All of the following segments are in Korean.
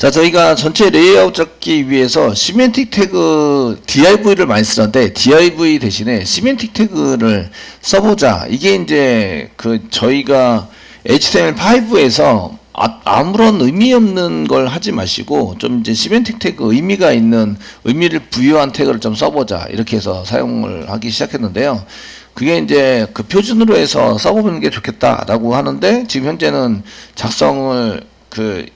자, 저희가 전체 레이아웃 잡기 위해서 시멘틱 태그 div를 많이 쓰는데 div 대신에 시멘틱 태그를 써보자. 이게 이제 저희가 HTML5에서 아무런 의미 없는 걸 하지 마시고 좀 이제 시멘틱 태그 의미가 있는 의미를 부여한 태그를 좀 써보자. 이렇게 해서 사용을 하기 시작했는데요. 그게 이제 그 표준으로 해서 써보는 게 좋겠다라고 하는데 지금 현재는 작성을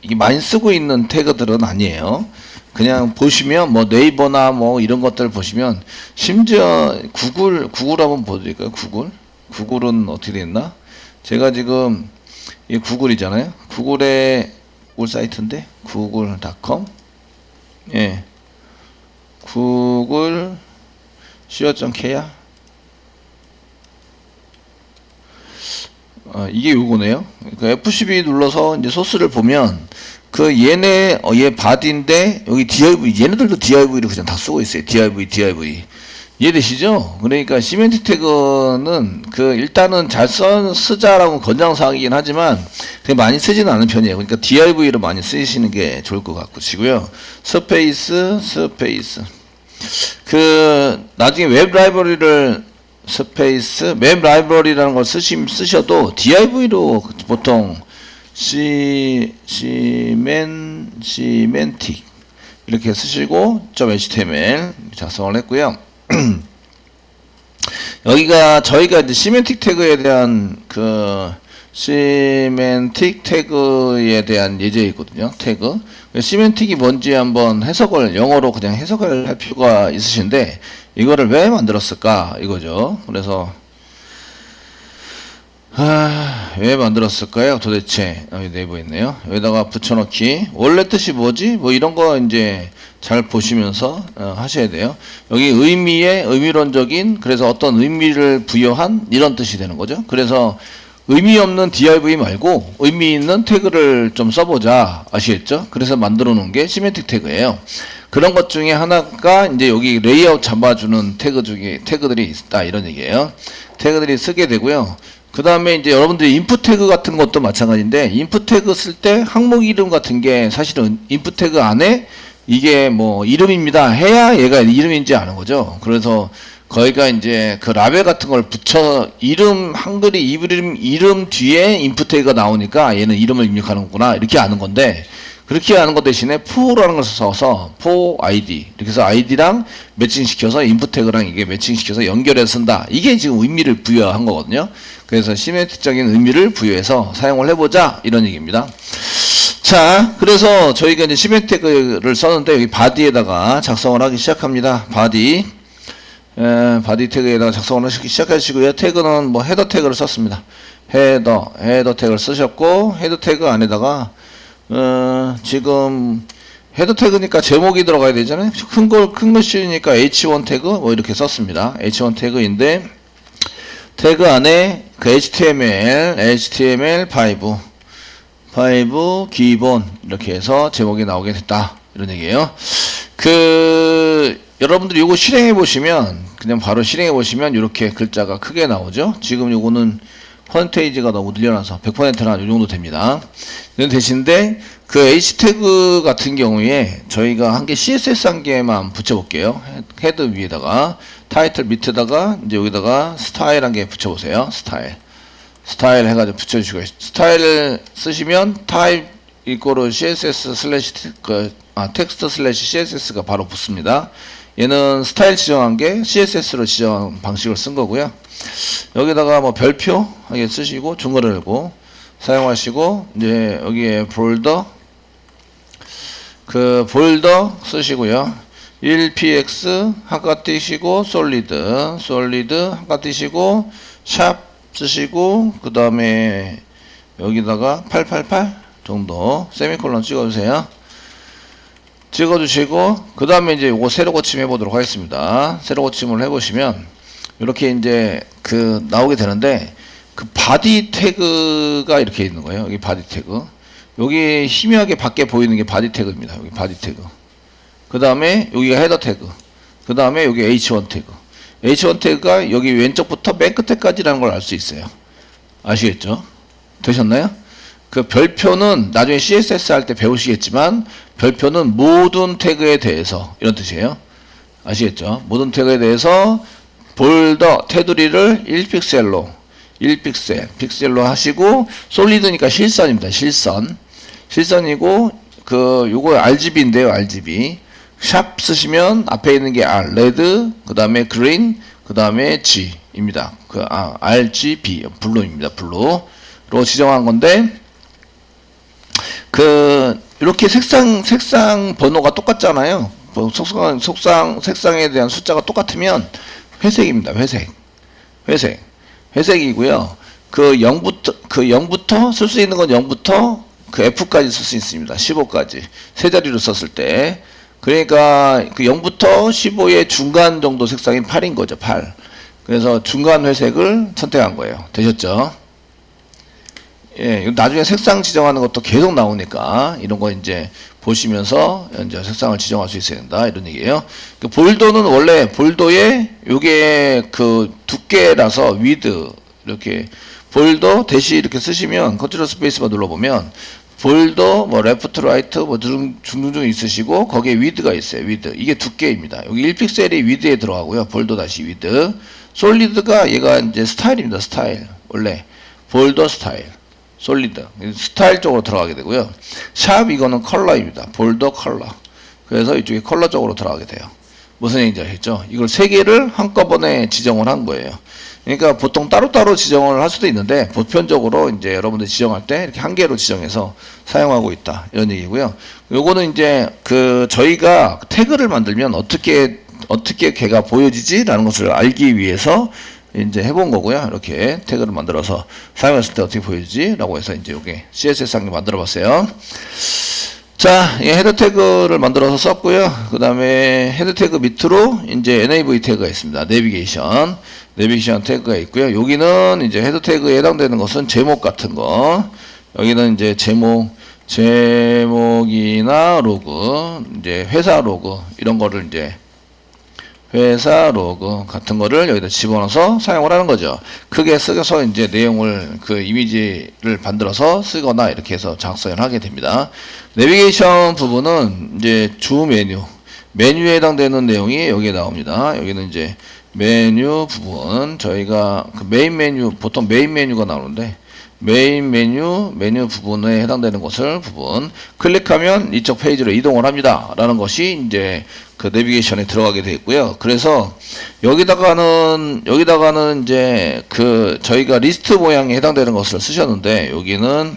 이게 많이 쓰고 있는 태그들은 아니에요. 그냥 보시면 뭐 네이버나 뭐 이런 것들 보시면 심지어 구글 한번 보여드릴까요? 구글은 어떻게 됐나? 제가 지금 이 구글이잖아요. 구글 사이트인데 google.com 예, 구글 co.kr 이게 요거네요. 그러니까 F12 눌러서 이제 소스를 보면 얘 바디인데 여기 div 얘네들도 div를 그냥 다 쓰고 있어요. div 이해되시죠? 그러니까 시멘틱 태그는 일단은 잘 쓰자라고 권장사항이긴 하지만 되게 많이 쓰지는 않은 편이에요. 그러니까 div를 많이 쓰시는 게 좋을 것 같고요. 스페이스 나중에 웹 라이브러리를 웹 라이브러리라는 걸 쓰셔도 div로 보통 시멘틱 이렇게 쓰시고 .html 작성을 했고요. 여기가 저희가 이제 시멘틱 태그에 대한 시멘틱 태그에 대한 예제에 있거든요. 태그. 시멘틱이 뭔지 한번 영어로 그냥 해석을 할 필요가 있으신데 이거를 왜 만들었을까 이거죠. 그래서 왜 만들었을까요? 도대체 여기 네이버에 있네요. 여기다가 붙여넣기. 원래 뜻이 뭐지? 뭐 이런 거 이제 잘 보시면서 하셔야 돼요. 여기 의미론적인 그래서 어떤 의미를 부여한 이런 뜻이 되는 거죠. 그래서 의미 없는 div 말고 의미 있는 태그를 좀 써보자. 아시겠죠? 그래서 만들어 놓은 게 시멘틱 태그예요. 그런 것 중에 하나가 이제 여기 레이아웃 잡아주는 태그들이 있다 이런 얘기예요. 태그들이 쓰게 되고요. 그 다음에 이제 여러분들이 인풋 태그 같은 것도 마찬가지인데 인풋 태그 쓸 때 항목 이름 같은 게 사실은 인풋 태그 안에 이게 뭐 이름입니다 해야 얘가 이름인지 아는 거죠. 그래서 거기가 이제 라벨 같은 걸 붙여 한글이 이름 뒤에 인풋 태그가 나오니까 얘는 이름을 입력하는구나 이렇게 아는 건데 그렇게 하는 것 대신에 for라는 걸 써서 for id 이렇게 해서 id랑 매칭시켜서 인풋 태그랑 이게 매칭시켜서 연결해서 쓴다. 이게 지금 의미를 부여한 거거든요. 그래서 시멘틱적인 의미를 부여해서 사용을 해보자 이런 얘기입니다. 자, 그래서 저희가 이제 시멘틱 태그를 썼는데 여기 바디에다가 작성을 하기 시작합니다. 바디 태그에다가 작성을 하기 시작하시고요. 태그는 뭐 헤더 태그를 썼습니다. 헤더 태그를 쓰셨고 헤더 태그 안에다가 지금 헤더 태그니까 제목이 들어가야 되잖아요. 큰 거 씌우니까 h1 태그 뭐 이렇게 썼습니다. h1 태그인데 태그 안에 HTML5 기본 이렇게 해서 제목이 나오게 됐다 이런 얘기예요. 여러분들이 이거 실행해 보시면 그냥 바로 실행해 보시면 이렇게 글자가 크게 나오죠. 지금 요거는 폰테이지가 너무 늘려놔서 100%나 이 정도 됩니다. 대신에 H 태그 같은 경우에 저희가 한 개 CSS 한 개만 붙여볼게요. 헤드 위에다가 타이틀 밑에다가 이제 여기다가 스타일 한 개 붙여보세요. 스타일 해가지고 붙여주시고 스타일을 쓰시면 타입 이꼬르 CSS 텍스트 슬래시 CSS가 바로 붙습니다. 얘는 스타일 지정한 게 CSS로 지정한 방식을 쓴 거고요. 여기다가 뭐 별표 하게 쓰시고 중괄호 열고 사용하시고 이제 여기에 볼더 쓰시고요. 1px 한가 띄시고 솔리드 한가 띄시고 샵 쓰시고 그 다음에 여기다가 888 정도 세미콜론 찍어주세요. 찍어주시고 그 다음에 이제 요거 세로 고침 해보도록 하겠습니다. 세로 고침을 해보시면 이렇게 이제 나오게 되는데 바디 태그가 이렇게 있는 거예요. 여기 바디 태그. 여기 희미하게 밖에 보이는 게 바디 태그입니다. 여기 바디 태그. 그 다음에 여기가 헤더 태그. 그 다음에 여기 H1 태그. H1 태그가 여기 왼쪽부터 맨 끝에까지라는 걸 알 수 있어요. 아시겠죠? 되셨나요? 그 별표는 나중에 CSS 할 때 배우시겠지만 별표는 모든 태그에 대해서 이런 뜻이에요. 아시겠죠? 모든 태그에 대해서 볼더 테두리를 1픽셀로 1픽셀로 하시고 솔리드니까 실선입니다. 실선이고 그 요거 RGB인데요. RGB 샵 쓰시면 앞에 있는 게 R 레드 그 다음에 그린 그 다음에 G입니다. RGB 블루입니다. 블루로 지정한 건데 그 이렇게 색상 번호가 똑같잖아요. 색상에 대한 숫자가 똑같으면 회색입니다. 회색이고요. 그 0부터 쓸 수 있는 건 0부터 그 F까지 쓸 수 있습니다. 15까지 세 자리로 썼을 때. 그러니까 그 0부터 15의 중간 정도 색상이 8인 거죠. 8. 그래서 중간 회색을 선택한 거예요. 되셨죠? 예, 나중에 색상 지정하는 것도 계속 나오니까 이런 거 이제 보시면서 이제 색상을 지정할 수 있어야 된다 이런 얘기예요. 그 볼도는 원래 볼도에 요게 그 두께라서 위드 이렇게 볼도 대시 이렇게 쓰시면 컨트롤 스페이스바 눌러보면 볼도 뭐 레프트 라이트 뭐 중중중 있으시고 거기에 위드가 있어요. 위드 이게 두께입니다. 여기 1픽셀이 위드에 들어가고요. 볼도 다시 위드 솔리드가 얘가 이제 스타일입니다. 스타일 원래 볼더 스타일 솔리드 스타일 쪽으로 들어가게 되고요. 샵 이거는 컬러입니다. 볼더 컬러. 그래서 이쪽에 컬러 쪽으로 들어가게 돼요. 무슨 얘기인지 아시죠? 이걸 세 개를 한꺼번에 지정을 한 거예요. 그러니까 보통 따로따로 지정을 할 수도 있는데 보편적으로 이제 여러분들 지정할 때 이렇게 한 개로 지정해서 사용하고 있다 이런 얘기고요. 요거는 이제 그 저희가 태그를 만들면 어떻게 걔가 보여지지라는 것을 알기 위해서 이제 해본 거고요. 이렇게 태그를 만들어서 사용했을 때 어떻게 보여지지? 라고 해서 이제 요게 CSS 한개 만들어 봤어요. 자, 이 헤더 태그를 만들어서 썼고요. 그 다음에 헤더 태그 밑으로 이제 NAV 태그가 있습니다. 내비게이션 태그가 있고요. 여기는 이제 헤더 태그에 해당되는 것은 제목 같은 거. 여기는 이제 제목이나 로그, 이제 회사 로그, 이런 거를 이제 회사 로그 같은 거를 여기다 집어넣어서 사용을 하는 거죠. 크게 쓰여서 이제 내용을 그 이미지를 만들어서 쓰거나 이렇게 해서 작성을 하게 됩니다. 내비게이션 부분은 이제 주 메뉴에 해당되는 내용이 여기에 나옵니다. 여기는 이제 메뉴 부분 저희가 그 메인 메뉴 보통 메인 메뉴가 나오는데 메인 메뉴 부분에 해당되는 것을 클릭하면 이쪽 페이지로 이동을 합니다. 라는 것이 이제 그 내비게이션에 들어가게 되어 있고요. 그래서 여기다가는 이제 그 저희가 리스트 모양에 해당되는 것을 쓰셨는데 여기는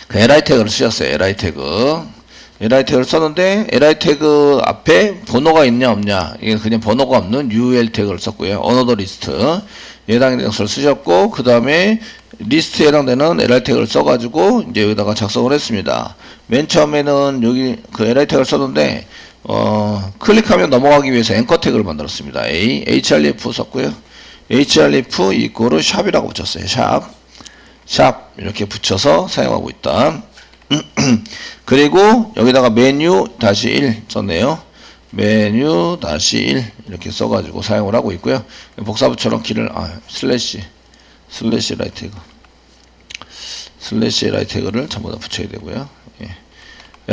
그 li 태그를 쓰셨어요. li 태그를 썼는데 li 태그 앞에 번호가 있냐 없냐 이게 그냥 번호가 없는 ul 태그를 썼고요. another list에 해당되는 것을 쓰셨고 그 다음에 리스트에 해당되는 li 태그를 써가지고 이제 여기다가 작성을 했습니다. 맨 처음에는 여기 그 li 태그를 썼는데 클릭하면 넘어가기 위해서 앵커 태그를 만들었습니다. href 썼고요. href 이꼬르 샵이라고 붙였어요. 샵 이렇게 붙여서 사용하고 있다. 그리고 여기다가 메뉴 다시 1 썼네요. 메뉴 다시 1 이렇게 써가지고 사용을 하고 있고요. 복사부처럼 키를 슬래시 li 태그를 전부 다 붙여야 되고요. 예.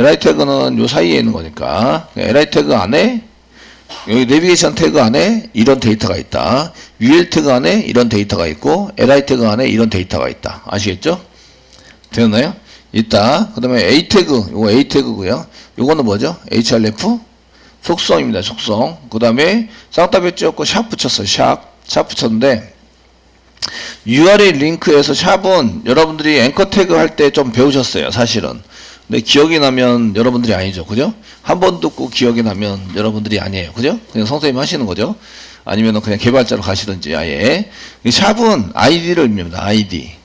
li 태그는 요 사이에 있는 거니까 li 태그 안에 여기 내비게이션 태그 안에 이런 데이터가 있다. ul 태그 안에 이런 데이터가 있고 li 태그 안에 이런 데이터가 있다. 아시겠죠? 되었나요? 있다. 그 다음에 a 태그 요거 a 태그고요. 요거는 뭐죠? href 속성입니다. 속성. 그 다음에 쌍따옴 찍었고 샵 붙였어요. 샵 붙였는데 URL 링크에서 샵은 여러분들이 앵커 태그 할 때 좀 배우셨어요. 사실은. 근데 기억이 나면 여러분들이 아니죠. 그죠? 한 번 듣고 기억이 나면 여러분들이 아니에요. 그죠? 그냥 선생님 하시는 거죠. 아니면 그냥 개발자로 가시든지 아예. 샵은 ID를 입니다. ID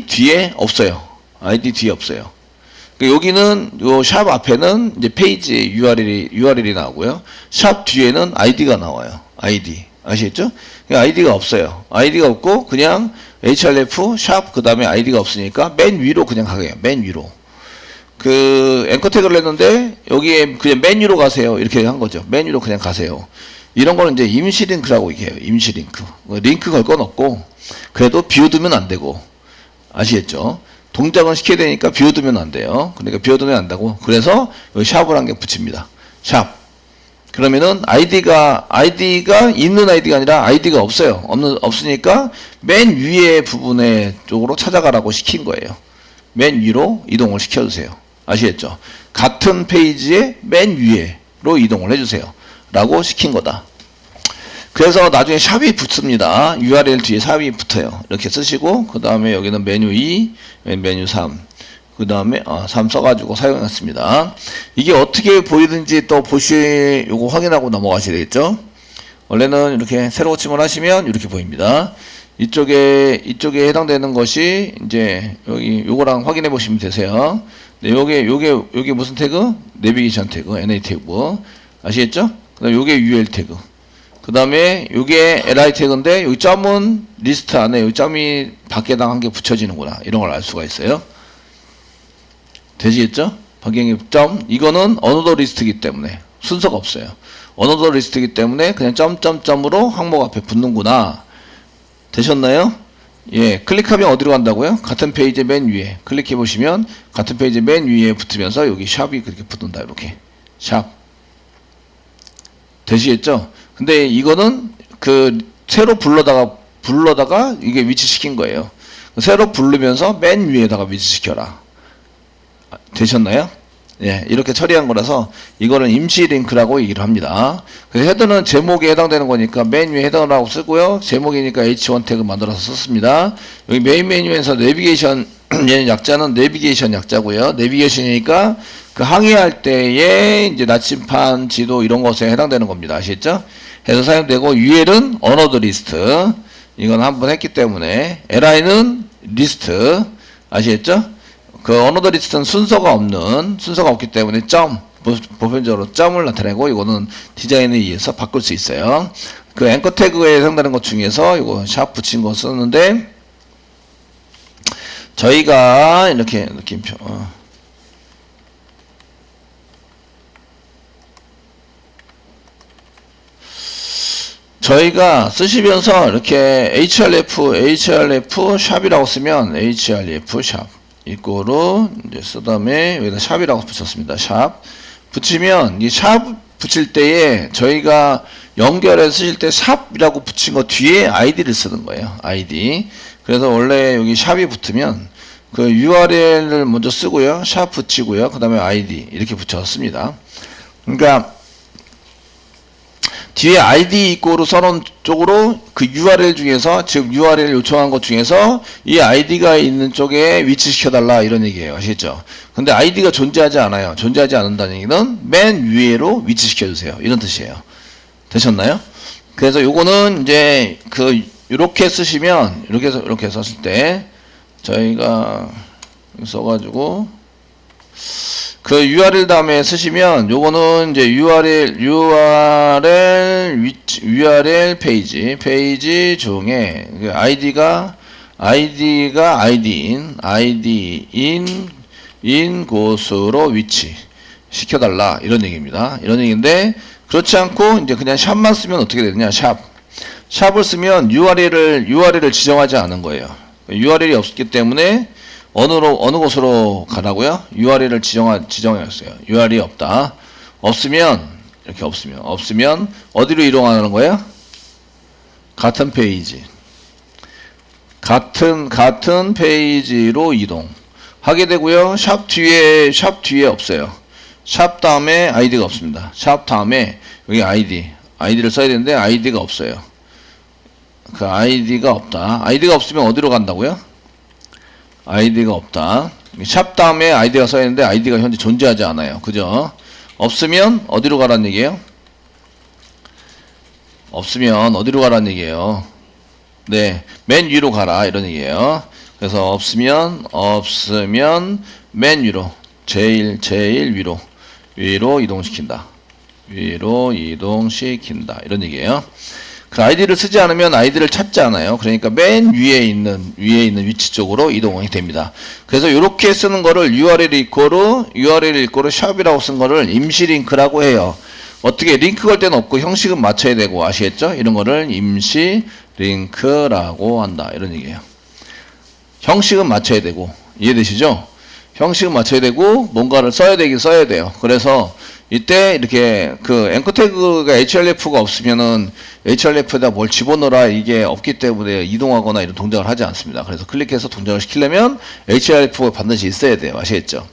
뒤에 없어요. ID 뒤에 없어요. 여기는 요 샵 앞에는 이제 페이지 URL이 나오고요. 샵 뒤에는 ID가 나와요. ID. 아시겠죠? 아이디가 없어요. 아이디가 없고 그냥 href 샵 그 다음에 아이디가 없으니까 맨 위로 그냥 가게요. 맨 위로. 그 앵커 태그를 했는데 여기에 그냥 맨 위로 가세요. 이렇게 한 거죠. 맨 위로 그냥 가세요. 이런 거는 이제 임시 링크라고 얘기해요. 임시 링크. 링크 걸 건 없고, 그래도 비워두면 안 되고, 아시겠죠? 동작은 시켜야 되니까 비워두면 안 돼요. 그러니까 비워두면 안 되고, 그래서 샵을 한 개 붙입니다. 샵. 그러면은 아이디가 있는 아이디가 아니라 아이디가 없어요. 없으니까 맨 위에 부분에 쪽으로 찾아가라고 시킨 거예요. 맨 위로 이동을 시켜주세요. 아시겠죠? 같은 페이지의 맨 위로 이동을 해주세요. 라고 시킨 거다. 그래서 나중에 샵이 붙습니다. URL 뒤에 샵이 붙어요. 이렇게 쓰시고, 그 다음에 여기는 메뉴 2, 메뉴 3. 그 다음에 3 써가지고 사용했습니다. 이게 어떻게 보이든지 또 요거 확인하고 넘어가셔야 되겠죠. 원래는 이렇게 세로 고침을 하시면 이렇게 보입니다. 이쪽에 해당되는 것이 이제 요거랑 확인해 보시면 되세요. 네, 요게 무슨 태그? 내비게이션 태그, NA 태그. 아시겠죠? 그 다음에 요게 UL 태그. 그 다음에 요게 LI 태그인데 여기 점은 리스트 안에 여기 점이 밖에다 한 개 붙여지는구나. 이런 걸 알 수가 있어요. 되시겠죠? 방향의 점. 이거는 어너더 리스트이기 때문에 순서가 없어요. 어너더 리스트이기 때문에 그냥 점점점으로 항목 앞에 붙는구나. 되셨나요? 예, 클릭하면 어디로 간다고요? 같은 페이지 맨 위에 클릭해 보시면 같은 페이지 맨 위에 붙으면서 여기 샵이 그렇게 붙는다. 이렇게 샵. 되시겠죠? 근데 이거는 새로 불러다가 이게 위치시킨 거예요. 새로 부르면서 맨 위에다가 위치시켜라. 되셨나요? 예, 이렇게 처리한 거라서 이거는 임시 링크라고 얘기를 합니다. 그래서 헤더는 제목에 해당되는 거니까 맨 위에 헤더라고 쓰고요. 제목이니까 H1 태그 만들어서 썼습니다. 여기 메인 메뉴에서 내비게이션 얘는 약자는 내비게이션 약자고요. 내비게이션이니까 그 항해할 때에 이제 나침판, 지도 이런 것에 해당되는 겁니다. 아시겠죠? 해서 사용되고 UL은 어너더 리스트. 이건 한번 했기 때문에 LI는 리스트. 아시겠죠? 그 어너더 리스트는 순서가 없기 때문에 보편적으로 점을 나타내고 이거는 디자인에 의해서 바꿀 수 있어요. 그 앵커 태그에 해당되는 것 중에서 이거 샵 붙인 거 썼는데 저희가 이렇게 느낌표 저희가 쓰시면서 이렇게 href 샵이라고 쓰면 href 샵 이거로 이제 쓴 다음에 여기다 샵이라고 붙였습니다. 샵 붙이면 이 샵 붙일 때에 저희가 연결해서 쓰실 때 샵이라고 붙인 거 뒤에 아이디를 쓰는 거예요. 아이디. 그래서 원래 여기 샵이 붙으면 그 URL을 먼저 쓰고요. 샵 붙이고요. 그 다음에 아이디 이렇게 붙였습니다. 그러니까 뒤에 ID 이꼬로 써놓은 쪽으로 그 URL 중에서, 즉 URL 요청한 것 중에서 이 ID가 있는 쪽에 위치시켜달라 이런 얘기예요. 아시겠죠? 근데 ID가 존재하지 않아요. 존재하지 않는다는 얘기는 맨 위로 위치시켜주세요. 이런 뜻이에요. 되셨나요? 그래서 요거는 이제 이렇게 쓰시면 이렇게 썼을 때 저희가 써가지고 그 URL 다음에 쓰시면 요거는 이제 URL 페이지 중에 ID인 곳으로 위치 시켜달라 이런 얘기입니다. 이런 얘기인데 그렇지 않고 이제 그냥 샵만 쓰면 어떻게 되느냐? 샵을 쓰면 URL을 지정하지 않은 거예요. URL이 없기 때문에 어느 곳으로 가라고요? URL을 지정했어요. URL이 없다. 없으면 어디로 이동하는 거예요? 같은 페이지. 같은 페이지로 이동하게 되고요. 샵 뒤에 없어요. 샵 다음에 아이디가 없습니다. 샵 다음에 여기 아이디를 써야 되는데 아이디가 없어요. 그 아이디가 없다. 아이디가 없으면 어디로 간다고요? 아이디가 없다. 샵 다음에 아이디가 써야 되는데 아이디가 현재 존재하지 않아요. 그죠? 없으면 어디로 가라는 얘기예요? 네, 맨 위로 가라 이런 얘기예요. 그래서 없으면 맨 위로 제일 위로 이동시킨다. 이런 얘기예요. 그 아이디를 쓰지 않으면 아이디를 찾지 않아요. 그러니까 맨 위에 있는 위치 쪽으로 이동이 됩니다. 그래서 이렇게 쓰는 거를 URL 이꼬로 샵이라고 쓴 거를 임시 링크라고 해요. 어떻게 링크 걸 때는 없고 형식은 맞춰야 되고 아시겠죠? 이런 거를 임시 링크라고 한다. 이런 얘기예요. 형식은 맞춰야 되고 이해되시죠? 형식은 맞춰야 되고 뭔가를 써야 되긴 써야 돼요. 그래서 이때 이렇게 그 앵커 태그가 href가 없으면은 href에다 뭘 집어넣어라 이게 없기 때문에 이동하거나 이런 동작을 하지 않습니다. 그래서 클릭해서 동작을 시키려면 href가 반드시 있어야 돼요. 아시겠죠?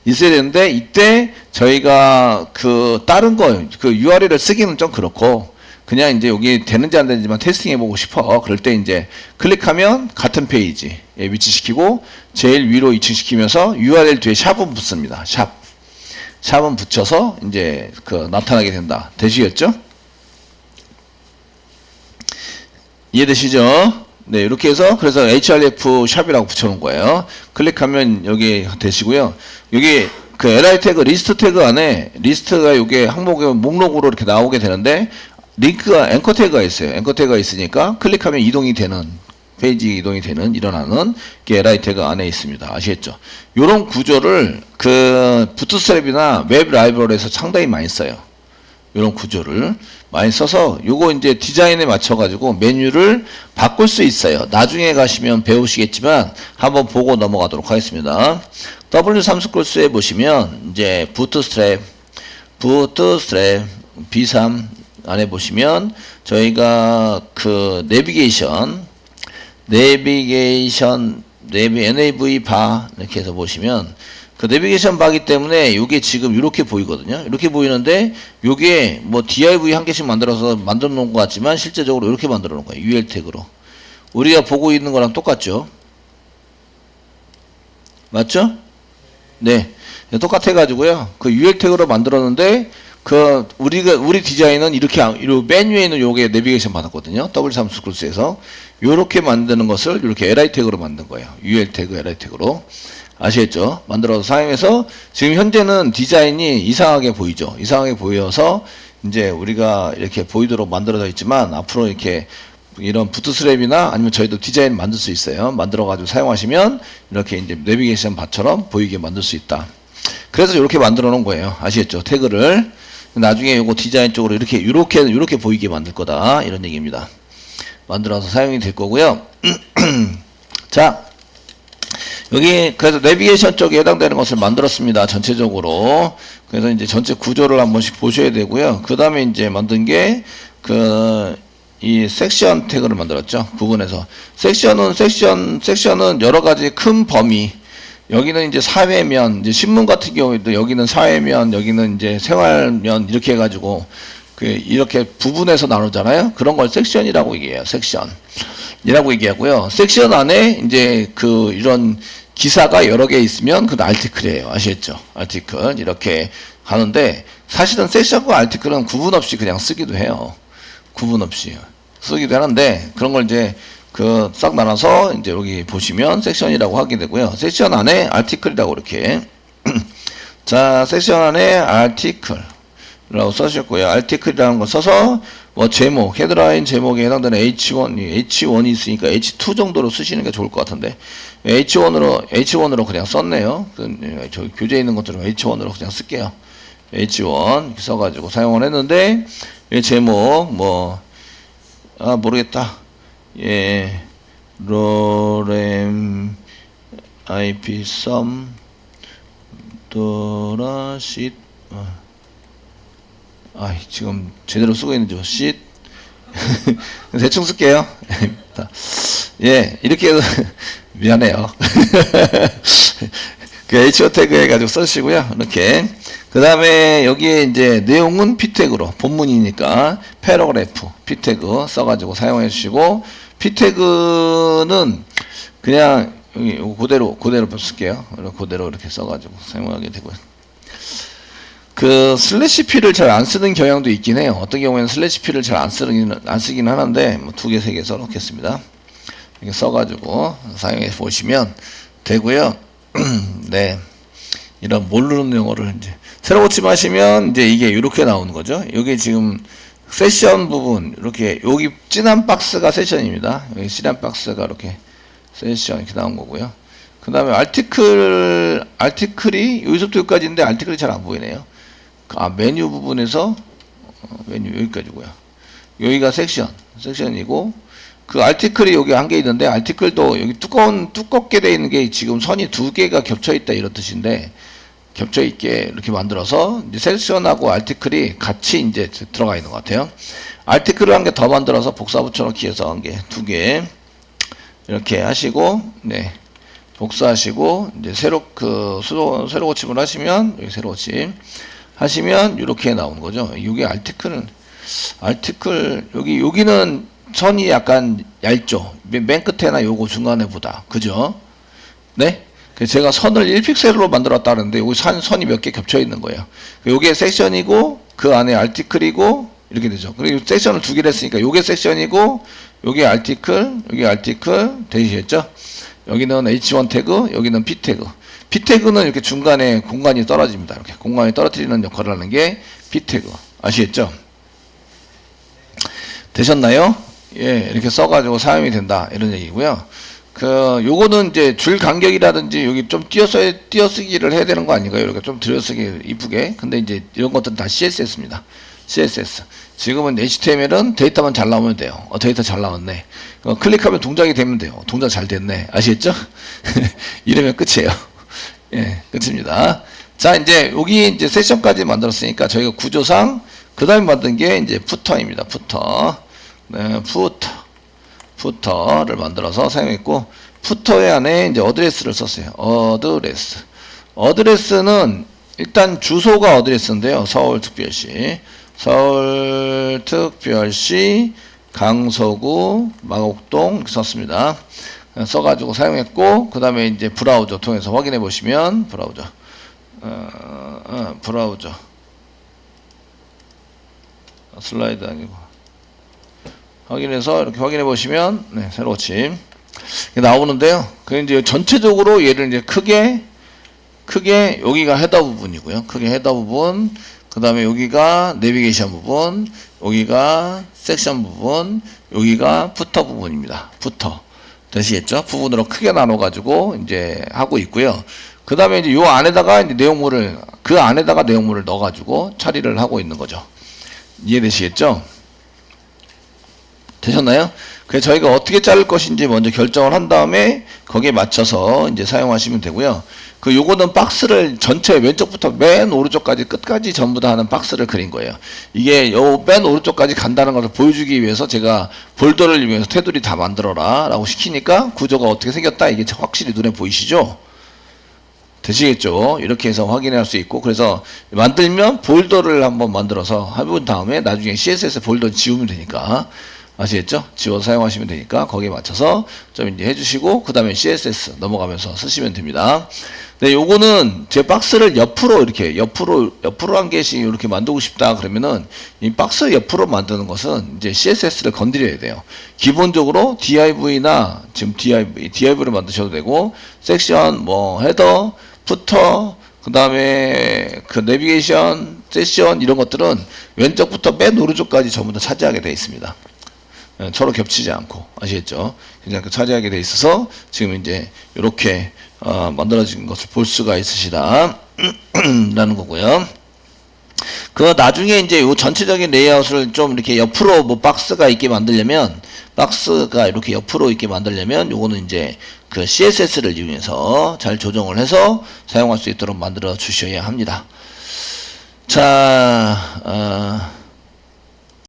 있어야 되는데 이때 저희가 그 다른 거 그 URL을 쓰기는 좀 그렇고 그냥 이제 여기 되는지 안 되는지만 테스팅 해보고 싶어. 그럴 때 이제 클릭하면 같은 페이지에 위치시키고 제일 위로 이층시키면서 URL 뒤에 샵은 붙습니다. 샵은 붙여서 이제 그 나타나게 된다. 되시겠죠? 이해되시죠? 네, 이렇게 해서 그래서 href 샵이라고 붙여놓은 거예요. 클릭하면 여기 되시고요. 여기 그 li 태그 리스트 태그 안에 리스트가 이게 항목의 목록으로 이렇게 나오게 되는데 링크가 앵커 태그가 있어요. 앵커 태그가 있으니까 클릭하면 이동이 되는 페이지 이동이 되는 일어나는 게 li 태그 안에 있습니다. 아시겠죠? 이런 구조를 그 부트스트랩이나 웹 라이브러리에서 상당히 많이 써요. 이런 구조를 많이 써서 요거 이제 디자인에 맞춰 가지고 메뉴를 바꿀 수 있어요. 나중에 가시면 배우시겠지만 한번 보고 넘어가도록 하겠습니다. W3 스크롤스에 보시면 이제 부트스트랩 B3 안에 보시면 저희가 그 내비게이션 nav 바 이렇게 해서 보시면 그 내비게이션 바기 때문에 이게 지금 이렇게 보이거든요. 이렇게 보이는데 이게 뭐 div 한 개씩 만들어서 만들어 놓은 것 같지만 실제적으로 이렇게 만들어 놓은 거예요. ul 태그로. 우리가 보고 있는 거랑 똑같죠? 맞죠? 네. 똑같아 가지고요. 그 ul 태그로 만들었는데 그 우리 디자인은 이렇게 맨 위에 있는 요게 내비게이션 받았거든요. W3 스크롤스에서 요렇게 만드는 것을 이렇게 li 태그로 만든 거예요. ul 태그 li 태그로. 아시겠죠? 만들어서 사용해서 지금 현재는 디자인이 이상하게 보이죠. 이상하게 보여서 이제 우리가 이렇게 보이도록 만들어져 있지만 앞으로 이렇게 이런 부트스트랩이나 아니면 저희도 디자인 만들 수 있어요. 만들어 가지고 사용하시면 이렇게 이제 내비게이션 바처럼 보이게 만들 수 있다. 그래서 이렇게 만들어 놓은 거예요. 아시겠죠? 태그를 나중에 이거 디자인 쪽으로 이렇게 보이게 만들 거다. 이런 얘기입니다. 만들어서 사용이 될 거고요. 자, 여기 그래서 내비게이션 쪽에 해당되는 것을 만들었습니다. 전체적으로. 그래서 이제 전체 구조를 한 번씩 보셔야 되고요. 그 다음에 이제 만든 게 이 섹션 태그를 만들었죠. 부분에서 섹션은 여러 가지 큰 범위. 여기는 이제 사회면, 이제 신문 같은 경우에도 여기는 사회면, 여기는 이제 생활면 이렇게 해가지고 이렇게 부분에서 나누잖아요. 그런 걸 섹션이라고 얘기해요. 섹션이라고 얘기하고요. 섹션 안에 이제 이런 기사가 여러 개 있으면 그건 아티클이에요. 아시겠죠? 아티클 이렇게 하는데 사실은 섹션과 아티클은 구분 없이 그냥 쓰기도 해요. 구분 없이 쓰기도 하는데 그런 걸 이제 싹 나눠서 이제 여기 보시면 섹션이라고 하게 되고요. 섹션 안에 아티클이라고 이렇게 자 섹션 안에 아티클이라고 써주셨고요. 아티클이라는 거 써서 뭐 제목 헤드라인 제목에 해당되는 H1이 있으니까 H2 정도로 쓰시는 게 좋을 것 같은데 H1으로 그냥 썼네요. 저기 교재에 있는 것처럼 H1으로 그냥 쓸게요. H1 이렇게 써가지고 사용을 했는데 제목 모르겠다. 예, 로렘 IP 썸 도라싯 지금 제대로 쓰고 있는지 쉿 대충 쓸게요. 예, 이렇게 해서 미안해요. 그 HO 태그 해가지고 쓰시고요. 이렇게. 그 다음에 여기에 이제 내용은 P 태그로 본문이니까 패러그래프 P 태그 써가지고 사용해 주시고 P 태그는 그냥 여기 그대로 쓸게요. 그대로 이렇게 써가지고 사용하게 되고요. 그 슬래시 P를 잘 안 쓰는 경향도 있긴 해요. 어떤 경우에는 슬래시 P를 잘 안 쓰긴 하는데 뭐 2개, 3개 써놓겠습니다. 이렇게 써가지고 사용해 보시면 되고요. 네, 이런 모르는 용어를 이제 새로 고침하시면 이제 이게 이렇게 나오는 거죠. 여기 지금 세션 부분 이렇게 여기 진한 박스가 세션입니다. 여기 진한 박스가 이렇게 세션 이렇게 나온 거고요. 그 다음에 아티클이 여기서부터 여기까지인데 아티클이 잘 안 보이네요. 메뉴 부분에서 메뉴 여기까지고요. 여기가 섹션이고, 그 알티클이 여기 한 개 있는데, 알티클도 여기 두껍게 돼 있는 게 지금 선이 두 개가 겹쳐 있다 이런 뜻인데, 겹쳐 있게 이렇게 만들어서 이제 섹션하고 알티클이 같이 이제 들어가 있는 것 같아요. 알티클을 한 개 더 만들어서 복사 붙여넣기 해서 한 개, 두 개 이렇게 하시고, 네, 복사하시고 이제 새로 고침을 하시면 여기 새로 고침 하시면 이렇게 나오는 거죠. 이게 알티클 여기는 선이 약간 얇죠. 맨 끝에나 요거 중간에 보다, 그죠? 네. 그래서 제가 선을 1픽셀로 만들었다는데 여기 선이 몇 개 겹쳐 있는 거예요. 요게 섹션이고 그 안에 알티클이고 이렇게 되죠. 그리고 섹션을 두 개를 했으니까 요게 섹션이고 요게 알티클, 여기 알티클 되시겠죠? 여기는 H1 태그, 여기는 P 태그. P 태그는 이렇게 중간에 공간이 떨어집니다. 이렇게 공간이 떨어뜨리는 역할을 하는 게 P 태그. 아시겠죠? 되셨나요? 예, 이렇게 써가지고 사용이 된다 이런 얘기고요. 요거는 이제 줄 간격이라든지 여기 좀 띄어쓰기를 해야 되는 거 아닌가요? 이렇게 좀 들여쓰기 이쁘게. 근데 이제 이런 것들은 다 CSS입니다. CSS. 지금은 HTML은 데이터만 잘 나오면 돼요. 데이터 잘 나왔네. 클릭하면 동작이 되면 돼요. 동작 잘 됐네. 아시겠죠? 이러면 끝이에요. 예, 끝입니다. 자, 이제 여기 이제 세션까지 만들었으니까 저희가 구조상 그 다음에 만든 게 이제 푸터입니다. 푸터. 네, 푸터를 만들어서 사용했고, 푸터의 안에 이제 어드레스를 썼어요. 어드레스는 일단 주소가 어드레스인데요. 서울특별시 강서구 마곡동 이렇게 썼습니다. 써가지고 사용했고, 그 다음에 이제 브라우저 통해서 확인해 보시면, 브라우저 슬라이드 아니고 확인해서 이렇게 확인해 보시면, 네, 새로 고침 나오는데요. 그 이제 전체적으로 얘를 이제 크게 여기가 헤더 부분이고요. 크게 헤더 부분, 그 다음에 여기가 내비게이션 부분, 여기가 섹션 부분, 여기가 푸터 부분입니다. 푸터 되시겠죠? 부분으로 크게 나눠 가지고 이제 하고 있고요. 그 다음에 이제 요 안에다가 이제 내용물을 넣어 가지고 처리를 하고 있는 거죠. 이해되시겠죠? 되셨나요? 그래서 저희가 어떻게 자를 것인지 먼저 결정을 한 다음에 거기에 맞춰서 이제 사용하시면 되고요. 요거는 박스를 전체 왼쪽부터 맨 오른쪽까지 끝까지 전부 다 하는 박스를 그린 거예요. 이게 요 맨 오른쪽까지 간다는 것을 보여주기 위해서 제가 볼더를 이용해서 테두리 다 만들어라 라고 시키니까 구조가 어떻게 생겼다 이게 확실히 눈에 보이시죠? 되시겠죠? 이렇게 해서 확인할 수 있고, 그래서 만들면 볼더를 한번 만들어서 해본 다음에 나중에 CSS 볼더 지우면 되니까, 아시겠죠? 지워서 사용하시면 되니까 거기에 맞춰서 좀 이제 해주시고, 그 다음에 CSS 넘어가면서 쓰시면 됩니다. 네, 요거는 제 박스를 옆으로 한 개씩 이렇게 만들고 싶다 그러면은 이 박스 옆으로 만드는 것은 이제 CSS를 건드려야 돼요. 기본적으로 div나 지금 div를 만드셔도 되고, 섹션, 헤더, 푸터, 그 다음에 그 내비게이션, 세션 이런 것들은 왼쪽부터 맨 오른쪽까지 전부 다 차지하게 되어 있습니다. 서로 겹치지 않고, 아시겠죠? 그냥 차지하게 돼 있어서 지금 이제 이렇게 만들어진 것을 볼 수가 있으시다 라는 거고요. 나중에 이제 요 전체적인 레이아웃을 좀 이렇게 옆으로 박스가 있게 만들려면, 요거는 이제 그 CSS를 이용해서 잘 조정을 해서 사용할 수 있도록 만들어 주셔야 합니다. 자,